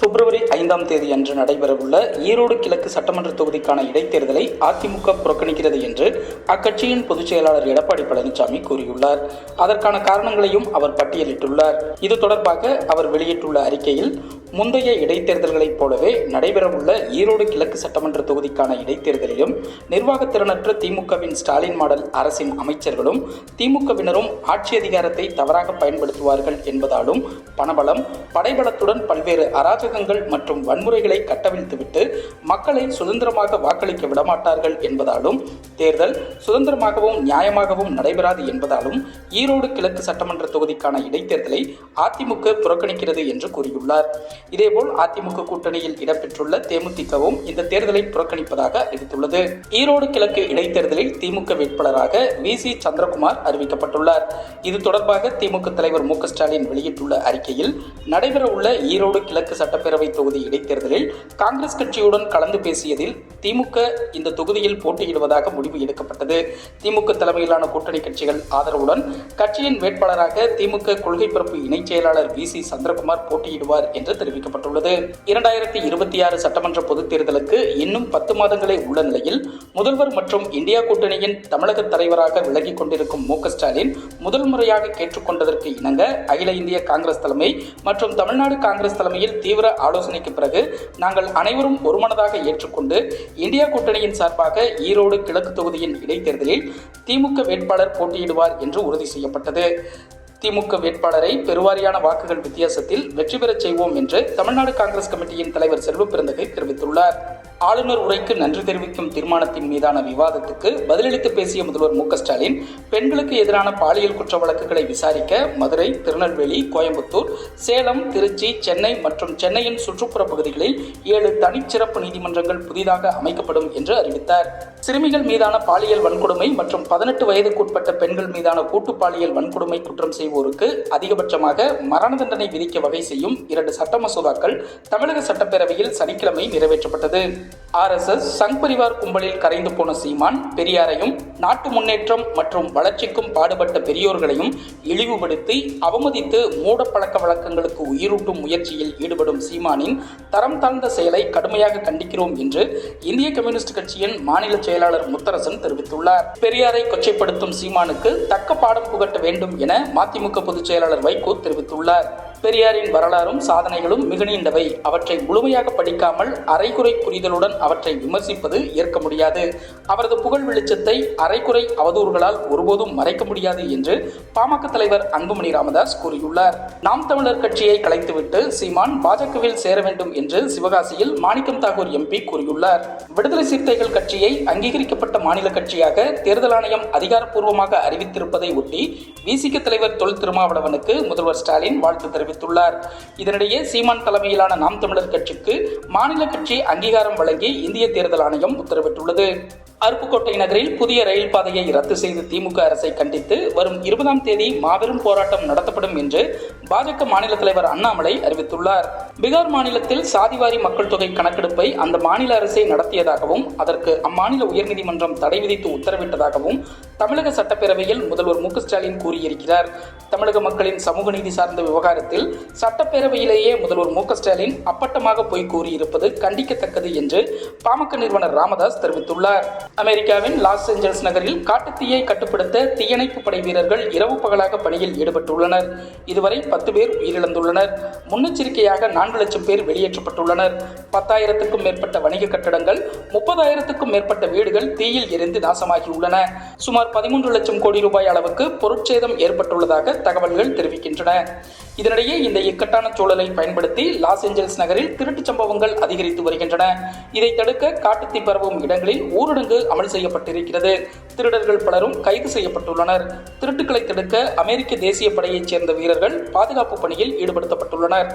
பிப்ரவரி 5ஆம் தேதி அன்று நடைபெறவுள்ள ஈரோடு கிழக்கு சட்டமன்ற தொகுதிக்கான இடைத்தேர்தலை அதிமுக புறக்கணிக்கிறது என்று அக்கட்சியின் பொதுச் செயலாளர் எடப்பாடி பழனிசாமி கூறியுள்ளார். அதற்கான காரணங்களையும் அவர் பட்டியலிட்டுள்ளார். இது தொடர்பாக அவர் வெளியிட்டுள்ள அறிக்கையில், முந்தைய இடைத்தேர்தல்களைப் போலவே நடைபெறவுள்ள ஈரோடு கிழக்கு சட்டமன்ற தொகுதிக்கான இடைத்தேர்தலிலும் நிர்வாகத்திறனற்ற திமுகவின் ஸ்டாலின் மாடல் அரசின் அமைச்சர்களும் திமுகவினரும் ஆட்சி அதிகாரத்தை தவறாக பயன்படுத்துவார்கள் என்பதாலும் பணபலம், படைபலத்துடன் பல்வேறு அராஜகங்கள் மற்றும் வன்முறைகளை கட்டவிழ்த்துவிட்டு மக்களை சுதந்திரமாக வாக்களிக்க விடமாட்டார்கள் என்பதாலும் தேர்தல் சுதந்திரமாகவும் நியாயமாகவும் நடைபெறாது என்பதாலும் ஈரோடு கிழக்கு சட்டமன்ற தொகுதிக்கான இடைத்தேர்தலை அதிமுக புறக்கணிக்கிறது என்று கூறியுள்ளார். இதேபோல் அதிமுக கூட்டணியில் இடம்பெற்றுள்ள தேமுதிகவும் இந்த தேர்தலை புறக்கணிப்பதாக அறிவித்துள்ளது. ஈரோடு கிழக்கு இடைத்தேர்தலில் திமுக வேட்பாளராக வி.சி. சந்திரகுமார் அறிவிக்கப்பட்டுள்ளார். இது தொடர்பாக திமுக தலைவர் மு.க. ஸ்டாலின் வெளியிட்டுள்ள அறிக்கையில், நடைபெறவுள்ள ஈரோடு கிழக்கு சட்டப்பேரவை தொகுதி இடைத்தேர்தலில் காங்கிரஸ் கட்சியுடன் கலந்து பேசியதில் திமுக இந்த தொகுதியில் போட்டியிடுவதாக முடிவு எடுக்கப்பட்டது. திமுக தலைமையிலான கூட்டணி கட்சிகள் ஆதரவுடன் கட்சியின் வேட்பாளராக திமுக கொள்கை பரப்பு இணைச் செயலாளர் வி.சி. சந்திரகுமார் போட்டியிடுவார் என்று தெரிவிக்கப்பட்டுள்ளது. 2026 சட்டமன்ற பொதுத் தேர்தலுக்கு இன்னும் 10 மாதங்களே உள்ள நிலையில் முதல்வர் மற்றும் இந்தியா கூட்டணியின் தமிழக தலைவராக விலகிக் கொண்டிருக்கும் மு.க. ஸ்டாலின் முதல் முறையாக கேட்டுக்கொண்டதற்கு இணங்க அகில இந்திய காங்கிரஸ் தலைமை மற்றும் தமிழ்நாடு காங்கிரஸ் தலைமையில் தீவிர ஆலோசனைக்கு பிறகு நாங்கள் அனைவரும் ஒருமனதாக ஏற்றுக்கொண்டு இந்தியா கூட்டணியின் சார்பாக ஈரோடு கிழக்கு தொகுதியின் இடைத்தேர்தலில் திமுக வேட்பாளர் போட்டியிடுவார் என்று உறுதி செய்யப்பட்டது. திமுக வேட்பாளரை பெருவாரியான வாக்குகள் வித்தியாசத்தில் வெற்றி பெறச் செய்வோம் என்று தமிழ்நாடு காங்கிரஸ் கமிட்டியின் தலைவர் செல்வப்பிறந்தகை தெரிவித்துள்ளார். ஆளுநர் உரைக்கு நன்றி தெரிவிக்கும் தீர்மானத்தின் மீதான விவாதத்துக்கு பதிலளித்து பேசிய முதல்வர் மு.க. ஸ்டாலின், பெண்களுக்கு எதிரான பாலியல் குற்ற வழக்குகளை விசாரிக்க மதுரை, திருநெல்வேலி, கோயம்புத்தூர், சேலம், திருச்சி, சென்னை மற்றும் சென்னையின் சுற்றுப்புற பகுதிகளில் 7 தனிச்சிறப்பு நீதிமன்றங்கள் புதிதாக அமைக்கப்படும் என்று அறிவித்தார். சிறுமிகள் மீதான பாலியல் வன்கொடுமை மற்றும் 18 வயதுக்குட்பட்ட பெண்கள் மீதான கூட்டு பாலியல் வன்கொடுமை குற்றம் செய்வோருக்கு அதிகபட்சமாக மரண தண்டனை விதிக்க வகை செய்யும் 2 சட்ட மசோதாக்கள் தமிழக சட்டப்பேரவையில் சனிக்கிழமை நிறைவேற்றப்பட்டது. RSS சங் பரிவார் கும்பலில் கரைந்து போன சீமான், பெரியாரையும் நாட்டு முன்னேற்றம் மற்றும் வளர்ச்சிக்கும் பாடுபட்ட பெரியோர்களையும் இழிவுபடுத்தி அவமதித்து மூட பழக்க வழக்கங்களுக்கு உயிரூட்டும் முயற்சியில் ஈடுபடும் சீமானின் தரம் தாழ்ந்த செயலை கடுமையாக கண்டிக்கிறோம் என்று இந்திய கம்யூனிஸ்ட் கட்சியின் மாநில செயலாளர் முத்தரசன் தெரிவித்துள்ளார். பெரியாரை கொச்சைப்படுத்தும் சீமானுக்கு தக்க பாடம் புகட்ட வேண்டும் என மதிமுக பொதுச் செயலாளர் வைகோ தெரிவித்துள்ளார். பெரியாரின் வரலாறும் சாதனைகளும் மிக நீண்டவை. அவற்றை முழுமையாக படிக்காமல் அரைகுறை புரிதலுடன் அவற்றை விமர்சிப்பது ஏற்க முடியாது. அவரது புகழ் வெளிச்சத்தை அரைகுறை அவதூறுகளால் ஒருபோதும் மறைக்க முடியாது என்று பாமக தலைவர் அன்புமணி ராமதாஸ் கூறியுள்ளார். நாம் தமிழர் கட்சியை கலைத்துவிட்டு சீமான் பாஜகவில் சேர வேண்டும் என்று சிவகாசியில் மாணிக்கம் தாகூர் MP கூறியுள்ளார். விடுதலை சிறுத்தைகள் கட்சியை அங்கீகரிக்கப்பட்ட மாநில கட்சியாக தேர்தல் ஆணையம் அதிகாரப்பூர்வமாக அறிவித்திருப்பதை ஒட்டி விசிக தலைவர் தொல் திருமாவளவனுக்கு முதல்வர் ஸ்டாலின் வாழ்த்து தெரிவித்துள்ளார். இதனிடையே சீமான் தலைமையிலான நாம் தமிழர் கட்சிக்கு மாநில கட்சி அங்கீகாரம் வழங்கி இந்திய தேர்தல் ஆணையம் உத்தரவிட்டுள்ளது. அருப்புக்கோட்டை நகரில் புதிய ரயில் பாதையை ரத்து செய்த திமுக அரசை கண்டித்து வரும் 20ஆம் தேதி மாபெரும் போராட்டம் நடத்தப்படும் என்று பாஜக மாநில தலைவர் அண்ணாமலை அறிவித்துள்ளார். பீகார் மாநிலத்தில் சாதிவாரி மக்கள் தொகை கணக்கெடுப்பை அந்த மாநில அரசே நடத்தியதாகவும் அதற்கு அம்மாநில உயர்நீதிமன்றம் தடை விதித்து உத்தரவிட்டதாகவும் தமிழக சட்டப்பேரவையில் முதல்வர் மு.க. ஸ்டாலின் கூறியிருக்கிறார். தமிழக மக்களின் சமூக நீதி சார்ந்த விவகாரத்தில் சட்டப்பேரவையிலேயே முதல்வர் மு.க. ஸ்டாலின் அப்பட்டமாக பொய் கூறியிருப்பது கண்டிக்கத்தக்கது என்று பாமக நிறுவனர் ராமதாஸ் தெரிவித்துள்ளார். அமெரிக்காவின் லாஸ் ஏஞ்சல்ஸ் நகரில் காட்டுத்தீயை கட்டுப்படுத்த தீயணைப்பு படை வீரர்கள் இரவு பகலாக பணியில் ஈடுபட்டுள்ளனர். இதுவரை 10 பேர் உயிரிழந்துள்ளனர். முன்னெச்சரிக்கையாக 4 லட்சம் பேர் வெளியேற்றப்பட்டுள்ளனர். 10,000க்கும் மேற்பட்ட வணிக கட்டடங்கள், 30,000க்கும் மேற்பட்ட வீடுகள் தீயில் எரிந்து நாசமாகியுள்ளன. சுமார் 13 லட்சம் கோடி ரூபாய் அளவுக்கு பொருட்சேதம் ஏற்பட்டுள்ளதாக தகவல்கள் தெரிவிக்கின்றன. இதனிடையே இந்த இக்கட்டான சூழலை பயன்படுத்தி லாஸ் ஏஞ்சல்ஸ் நகரில் திருட்டுச் சம்பவங்கள் அதிகரித்து வருகின்றன. இதை தடுக்க காட்டுத்தீ பரவும் இடங்களில் ஊரடங்கு அமல் செய்யப்பட்டிருக்கிறது. திருடர்கள் பலரும் கைது செய்யப்பட்டுள்ளனர். திருட்டுக்களை தடுக்க அமெரிக்க தேசிய படையைச் சேர்ந்த வீரர்கள் பாதுகாப்பு பணியில் ஈடுபடுத்தப்பட்டுள்ளனர்.